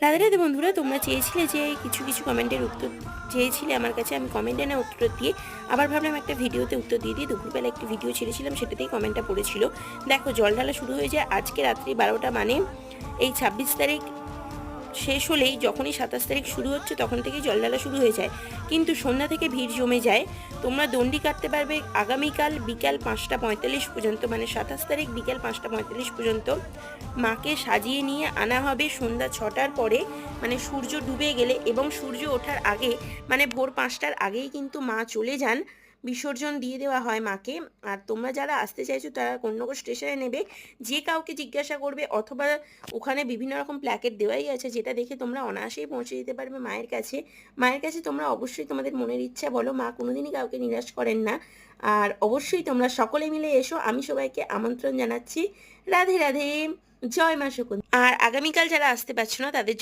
রাধে রাধে বন্ধুরা, তোমরা চেয়েছিলে যে কিছু কিছু কমেন্টের উত্তর চেয়েছিলে আমার কাছে। আমি কমেন্টে না উত্তর দিয়ে আবার ভাবলাম একটা ভিডিওতে উত্তর দিয়ে দিই। দুপুরবেলা একটি ভিডিও ছেড়েছিলাম, সেটাতেই কমেন্টটা পড়েছিল। দেখো, জল ঢালা শুরু হয়ে যায় আজকে রাত্রি 12টা, মানে এই 26 তারিখ শেষ হলেই, যখনই 27 তারিখ শুরু হচ্ছে তখন থেকেই জল ঢালা শুরু হয়ে যায়। কিন্তু সন্ধ্যা থেকে ভিড় জমে যায়। তোমরা দণ্ডি কাটতে পারবে আগামীকাল বিকাল 5টা 45 পর্যন্ত, মানে 27 তারিখ বিকাল 5টা 45 পর্যন্ত। মাকে সাজিয়ে নিয়ে আনা হবে সন্ধ্যা 6টার পরে, মানে সূর্য ডুবে গেলে এবং সূর্য ওঠার আগে, মানে ভোর 5টার আগেই কিন্তু মা চলে যান। বিসর্জন দিয়ে দেওয়া হয় মাকে। আর তোমরা যারা আসতে চাইছো তারা কন্যগর স্টেশনে নেবে, যে কাউকে জিজ্ঞাসা করবে, অথবা ওখানে বিভিন্ন রকম প্ল্যাকেট দেওয়াই আছে, যেটা দেখে তোমরা অনায়াসেই পৌঁছে দিতে পারবে মায়ের কাছে। মায়ের কাছে তোমরা অবশ্যই তোমাদের মনের ইচ্ছা বলো, মা কোনোদিনই কাউকে নিরাশ করেন না। আর অবশ্যই তোমরা সকলে মিলে এসো, আমি সবাইকে আমন্ত্রণ জানাচ্ছি। রাধে রাধে, জয় মা শকুন্তলা। আর আগামীকাল যারা আসতে পারছো না তাদের